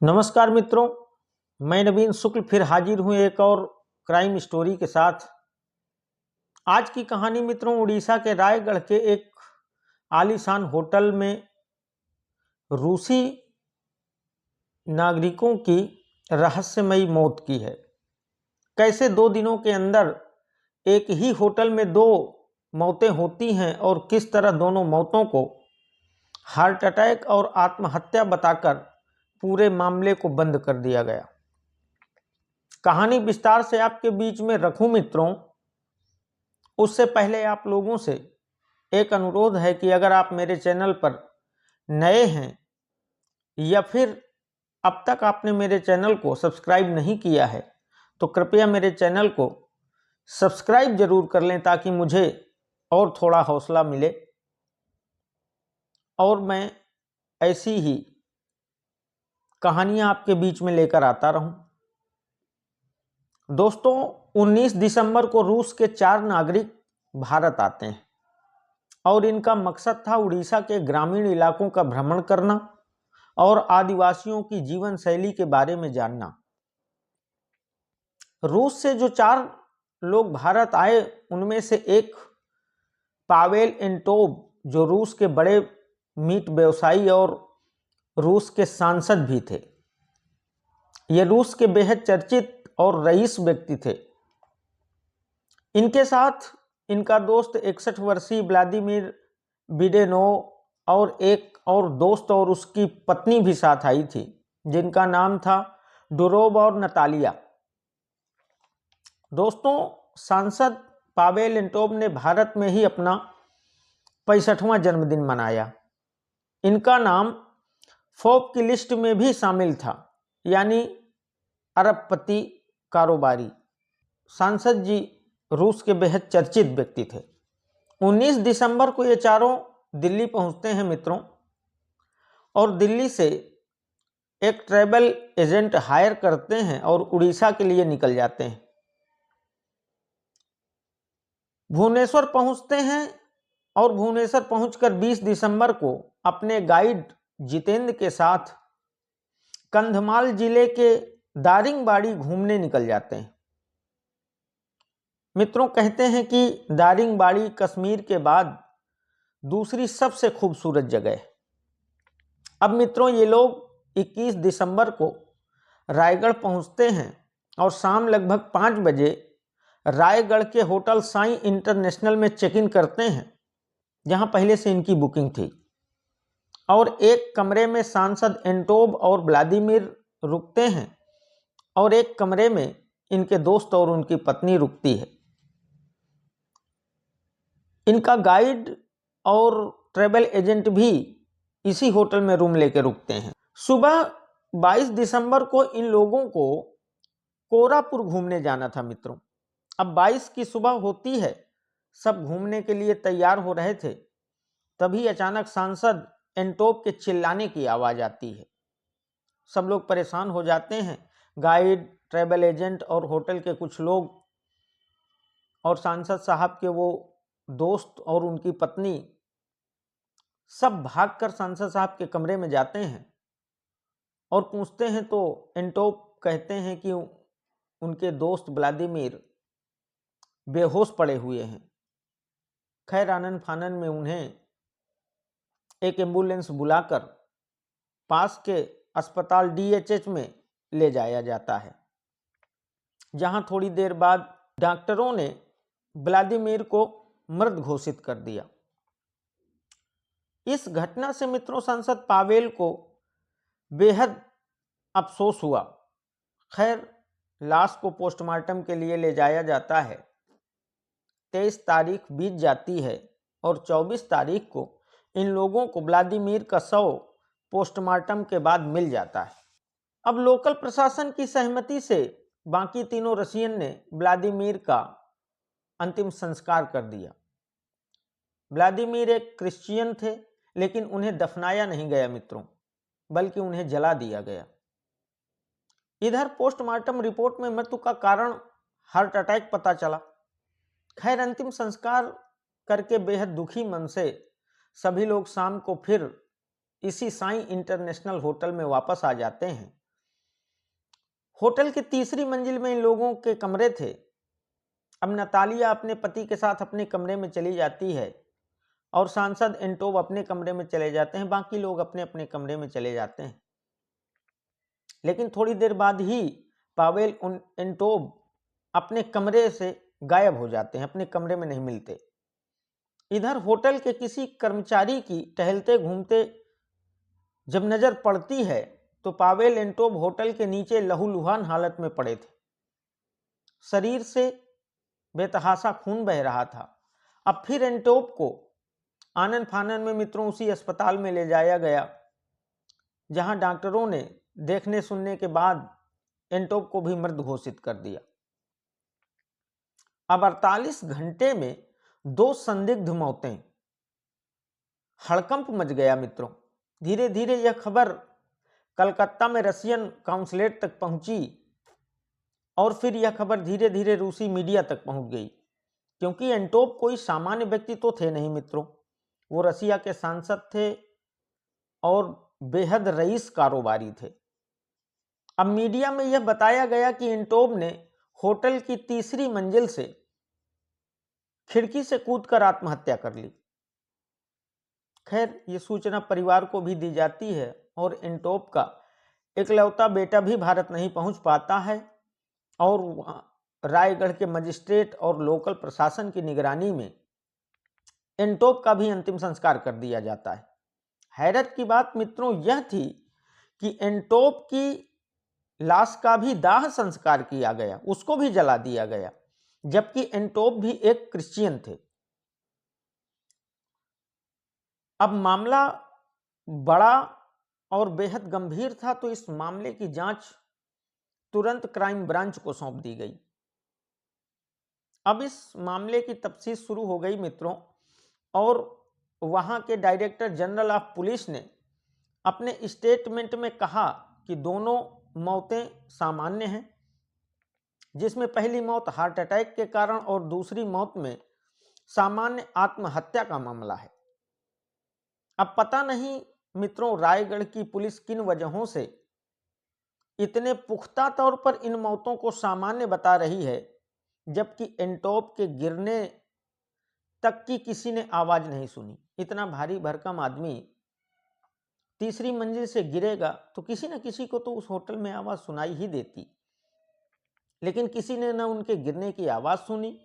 नमस्कार मित्रों, मैं नवीन शुक्ल फिर हाजिर हूं एक और क्राइम स्टोरी के साथ। आज की कहानी मित्रों उड़ीसा के रायगढ़ के एक आलीशान होटल में रूसी नागरिकों की रहस्यमयी मौत की है। कैसे 2 दिनों के अंदर एक ही होटल में 2 मौतें होती हैं और किस तरह दोनों मौतों को हार्ट अटैक और आत्महत्या बताकर पूरे मामले को बंद कर दिया गया। कहानी विस्तार से आपके बीच में रखूं मित्रों, उससे पहले आप लोगों से एक अनुरोध है कि अगर आप मेरे चैनल पर नए हैं या फिर अब तक आपने मेरे चैनल को सब्सक्राइब नहीं किया है तो कृपया मेरे चैनल को सब्सक्राइब जरूर कर लें ताकि मुझे और थोड़ा हौसला मिले और मैं ऐसी ही कहानियां आपके बीच में लेकर आता रहूं। दोस्तों, 19 दिसंबर को रूस के 4 नागरिक भारत आते हैं और इनका मकसद था उड़ीसा के ग्रामीण इलाकों का भ्रमण करना और आदिवासियों की जीवन शैली के बारे में जानना। रूस से जो 4 लोग भारत आए उनमें से एक पावेल एंटोव, जो रूस के बड़े मीट व्यवसायी और रूस के सांसद भी थे। ये रूस के बेहद चर्चित और रईस व्यक्ति थे। इनके साथ इनका दोस्त 61 वर्षीय व्लादिमीर बिडेनोव और एक और दोस्त और उसकी पत्नी भी साथ आई थी जिनका नाम था डुरोव और नतालिया। दोस्तों, सांसद पावेल एंटोव ने भारत में ही अपना 65वां जन्मदिन मनाया। इनका नाम फोर्ब्स की लिस्ट में भी शामिल था, यानी अरबपति कारोबारी। सांसद जी रूस के बेहद चर्चित व्यक्ति थे। 19 दिसंबर को ये चारों दिल्ली पहुंचते हैं मित्रों, और दिल्ली से एक ट्रैवल एजेंट हायर करते हैं और उड़ीसा के लिए निकल जाते हैं। भुवनेश्वर पहुंचते हैं और भुवनेश्वर पहुंचकर 20 दिसंबर को अपने गाइड जितेंद्र के साथ कंधमाल जिले के दारिंगबाड़ी घूमने निकल जाते हैं। मित्रों, कहते हैं कि दारिंगबाड़ी कश्मीर के बाद दूसरी सबसे खूबसूरत जगह है। अब मित्रों, ये लोग 21 दिसंबर को रायगढ़ पहुंचते हैं और शाम लगभग 5 बजे रायगढ़ के होटल साई इंटरनेशनल में चेक इन करते हैं, जहां पहले से इनकी बुकिंग थी। और एक कमरे में सांसद एंटोव और व्लादिमीर रुकते हैं और एक कमरे में इनके दोस्त और उनकी पत्नी रुकती है। इनका गाइड और ट्रैवल एजेंट भी इसी होटल में रूम लेकर रुकते हैं। सुबह 22 दिसंबर को इन लोगों को कोरापुर घूमने जाना था मित्रों। अब 22 की सुबह होती है, सब घूमने के लिए तैयार हो रहे थे, तभी अचानक सांसद एंटोव के चिल्लाने की आवाज आती है। सब लोग परेशान हो जाते हैं। गाइड, ट्रैवल एजेंट और होटल के कुछ लोग और सांसद साहब के वो दोस्त और उनकी पत्नी सब भागकर सांसद साहब के कमरे में जाते हैं और पूछते हैं तो एंटोव कहते हैं कि उनके दोस्त व्लादिमीर बेहोश पड़े हुए हैं। खैर, आनन फानन में उन्हें एक एम्बुलेंस बुलाकर पास के अस्पताल DHH में ले जाया जाता है, जहां थोड़ी देर बाद डॉक्टरों ने व्लादिमीर को मृत घोषित कर दिया। इस घटना से मित्रों सांसद पावेल को बेहद अफसोस हुआ। खैर, लाश को पोस्टमार्टम के लिए ले जाया जाता है। 23 तारीख बीत जाती है और 24 तारीख को इन लोगों को व्लादिमीर का शव पोस्टमार्टम के बाद मिल जाता है। अब लोकल प्रशासन की सहमति से बाकी तीनों रशियन ने व्लादिमीर का अंतिम संस्कार कर दिया। व्लादिमीर एक क्रिश्चियन थे, लेकिन उन्हें दफनाया नहीं गया मित्रों, बल्कि उन्हें जला दिया गया। इधर पोस्टमार्टम रिपोर्ट में मृत्यु का कारण हार्ट अटैक पता चला। खैर, अंतिम संस्कार करके बेहद दुखी मन से सभी लोग शाम को फिर इसी साई इंटरनेशनल होटल में वापस आ जाते हैं होटल की तीसरी मंजिल में इन लोगों के कमरे थे। अब नतालिया अपने पति के साथ अपने कमरे में चली जाती है और सांसद एंटोव अपने कमरे में चले जाते हैं, बाकी लोग अपने अपने कमरे में चले जाते हैं। लेकिन थोड़ी देर बाद ही पावेल एंटोव अपने कमरे से गायब हो जाते हैं, अपने कमरे में नहीं मिलते। इधर होटल के किसी कर्मचारी की टहलते घूमते जब नजर पड़ती है तो पावेल एंटोव होटल के नीचे लहूलुहान हालत में पड़े थे। शरीर से बेतहाशा खून बह रहा था। अब फिर एंटोव को आनन फानन में मित्रों उसी अस्पताल में ले जाया गया जहां डॉक्टरों ने देखने सुनने के बाद एंटोव को भी मृत घोषित कर दिया। अब 48 घंटे में 2 संदिग्ध मौतें, हड़कंप मच गया मित्रों। धीरे धीरे यह खबर कलकत्ता में रशियन काउंसलेट तक पहुंची और फिर यह खबर धीरे धीरे रूसी मीडिया तक पहुंच गई, क्योंकि एंटोव कोई सामान्य व्यक्ति तो थे नहीं मित्रों। वो रसिया के सांसद थे और बेहद रईस कारोबारी थे। अब मीडिया में यह बताया गया कि एंटोव ने होटल की तीसरी मंजिल से खिड़की से कूदकर आत्महत्या कर ली। खैर, यह सूचना परिवार को भी दी जाती है और एंटोव का इकलौता बेटा भी भारत नहीं पहुंच पाता है और रायगढ़ के मजिस्ट्रेट और लोकल प्रशासन की निगरानी में एंटोव का भी अंतिम संस्कार कर दिया जाता है। हैरत की बात मित्रों यह थी कि एंटोव की लाश का भी दाह संस्कार किया गया, उसको भी जला दिया गया, जबकि एंटोव भी एक क्रिश्चियन थे। अब मामला बड़ा और बेहद गंभीर था, तो इस मामले की जांच तुरंत क्राइम ब्रांच को सौंप दी गई। अब इस मामले की तफ्तीश शुरू हो गई मित्रों और वहां के डायरेक्टर जनरल ऑफ पुलिस ने अपने स्टेटमेंट में कहा कि दोनों मौतें सामान्य हैं, जिसमें पहली मौत हार्ट अटैक के कारण और दूसरी मौत में सामान्य आत्महत्या का मामला है। अब पता नहीं मित्रों रायगढ़ की पुलिस किन वजहों से इतने पुख्ता तौर पर इन मौतों को सामान्य बता रही है, जबकि एंटोव के गिरने तक की किसी ने आवाज नहीं सुनी। इतना भारी भरकम आदमी तीसरी मंजिल से गिरेगा तो किसी न किसी को तो उस होटल में आवाज सुनाई ही देती, लेकिन किसी ने न उनके गिरने की आवाज सुनी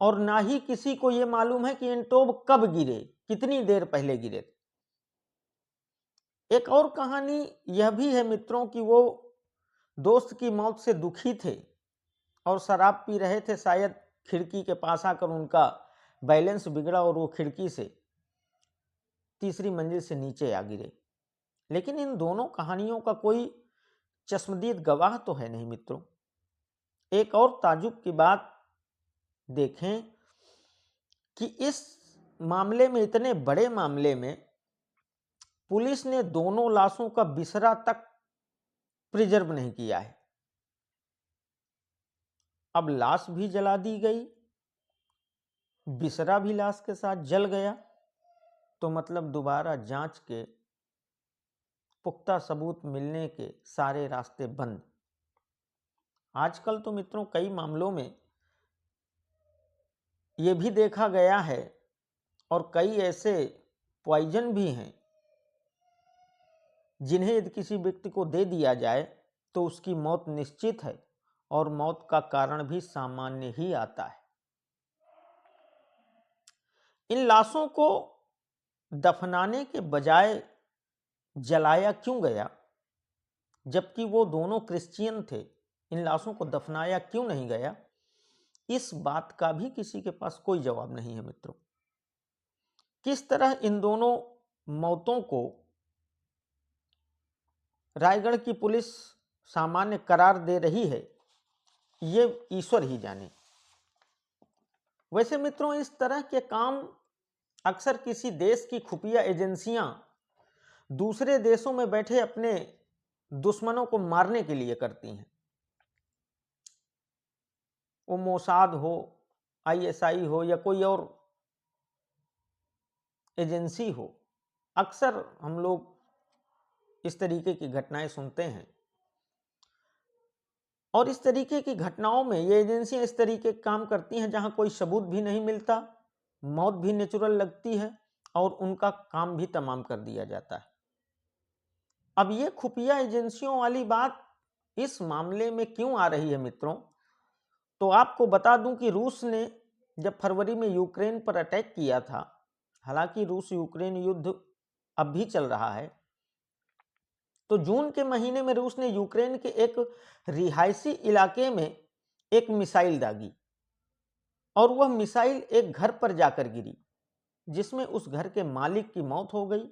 और ना ही किसी को यह मालूम है कि एंटोव कब गिरे, कितनी देर पहले गिरे। एक और कहानी यह भी है मित्रों कि वो दोस्त की मौत से दुखी थे और शराब पी रहे थे, शायद खिड़की के पास आकर उनका बैलेंस बिगड़ा और वो खिड़की से तीसरी मंजिल से नीचे आ गिरे। लेकिन इन दोनों कहानियों का कोई चश्मदीद गवाह तो है नहीं मित्रों। एक और ताजुब की बात देखें कि इस मामले में, इतने बड़े मामले में, पुलिस ने दोनों लाशों का बिसरा तक प्रिजर्व नहीं किया है। अब लाश भी जला दी गई, बिसरा भी लाश के साथ जल गया, तो मतलब दोबारा जांच के पुख्ता सबूत मिलने के सारे रास्ते बंद। आजकल तो मित्रों कई मामलों में यह भी देखा गया है और कई ऐसे पॉइजन भी हैं जिन्हें यदि किसी व्यक्ति को दे दिया जाए तो उसकी मौत निश्चित है और मौत का कारण भी सामान्य ही आता है। इन लाशों को दफनाने के बजाय जलाया क्यों गया, जबकि वो दोनों क्रिश्चियन थे? इन लाशों को दफनाया क्यों नहीं गया? इस बात का भी किसी के पास कोई जवाब नहीं है मित्रों। किस तरह इन दोनों मौतों को रायगढ़ की पुलिस सामान्य करार दे रही है, ये ईश्वर ही जाने। वैसे मित्रों इस तरह के काम अक्सर किसी देश की खुफिया एजेंसियां दूसरे देशों में बैठे अपने दुश्मनों को मारने के लिए करती हैं। वो मोसाद हो, आईएसआई हो या कोई और एजेंसी हो, अक्सर हम लोग इस तरीके की घटनाएं सुनते हैं। और इस तरीके की घटनाओं में ये एजेंसियां इस तरीके के काम करती हैं जहां कोई सबूत भी नहीं मिलता, मौत भी नेचुरल लगती है और उनका काम भी तमाम कर दिया जाता है। अब ये खुफिया एजेंसियों वाली बात इस मामले में क्यों आ रही है मित्रों, तो आपको बता दूं कि रूस ने जब फरवरी में यूक्रेन पर अटैक किया था, हालांकि रूस यूक्रेन युद्ध अब भी चल रहा है, तो जून के महीने में रूस ने यूक्रेन के एक रिहायशी इलाके में एक मिसाइल दागी और वह मिसाइल एक घर पर जाकर गिरी, जिसमें उस घर के मालिक की मौत हो गई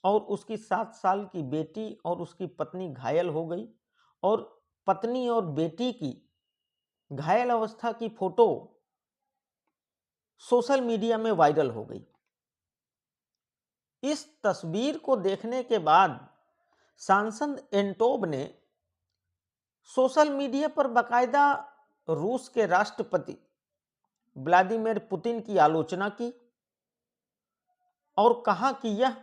और उसकी 7 साल की बेटी और उसकी पत्नी घायल हो गई और पत्नी और बेटी की घायल अवस्था की फोटो सोशल मीडिया में वायरल हो गई। इस तस्वीर को देखने के बाद सांसद एंटोब ने सोशल मीडिया पर बाकायदा रूस के राष्ट्रपति व्लादिमीर पुतिन की आलोचना की और कहा कि यह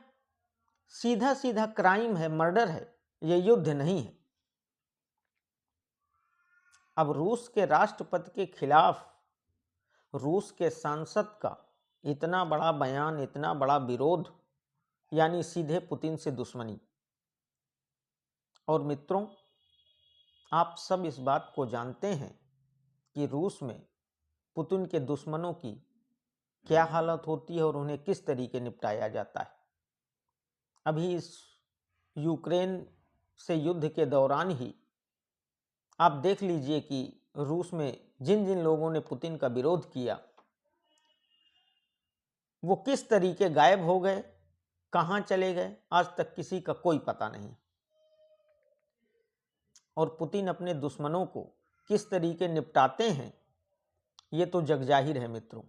सीधा सीधा क्राइम है, मर्डर है, यह युद्ध नहीं है। अब रूस के राष्ट्रपति के खिलाफ रूस के सांसद का इतना बड़ा बयान, इतना बड़ा विरोध, यानी सीधे पुतिन से दुश्मनी। और मित्रों, आप सब इस बात को जानते हैं कि रूस में पुतिन के दुश्मनों की क्या हालत होती है और उन्हें किस तरीके निपटाया जाता है। अभी इस यूक्रेन से युद्ध के दौरान ही आप देख लीजिए कि रूस में जिन जिन लोगों ने पुतिन का विरोध किया वो किस तरीके गायब हो गए, कहां चले गए, आज तक किसी का कोई पता नहीं। और पुतिन अपने दुश्मनों को किस तरीके निपटाते हैं ये तो जगजाहिर है मित्रों।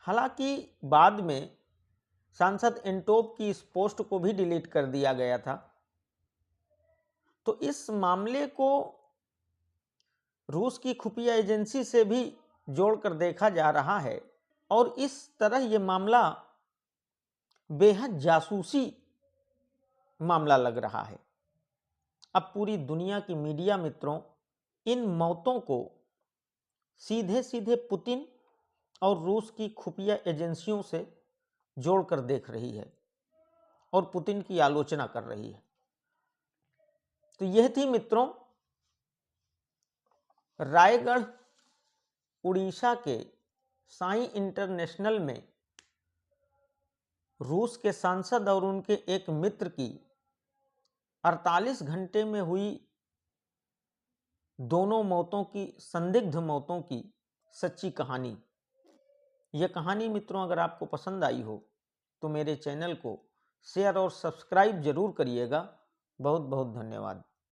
हालांकि बाद में सांसद एंटोब की इस पोस्ट को भी डिलीट कर दिया गया था। तो इस मामले को रूस की खुफिया एजेंसी से भी जोड़कर देखा जा रहा है और इस तरह यह मामला बेहद जासूसी मामला लग रहा है। अब पूरी दुनिया की मीडिया मित्रों इन मौतों को सीधे सीधे पुतिन और रूस की खुफिया एजेंसियों से जोड़कर देख रही है और पुतिन की आलोचना कर रही है। तो यह थी मित्रों रायगढ़ उड़ीसा के साई इंटरनेशनल में रूस के सांसद और उनके एक मित्र की 48 घंटे में हुई दोनों मौतों की, संदिग्ध मौतों की सच्ची कहानी। यह कहानी मित्रों अगर आपको पसंद आई हो तो मेरे चैनल को शेयर और सब्सक्राइब जरूर करिएगा। बहुत बहुत धन्यवाद।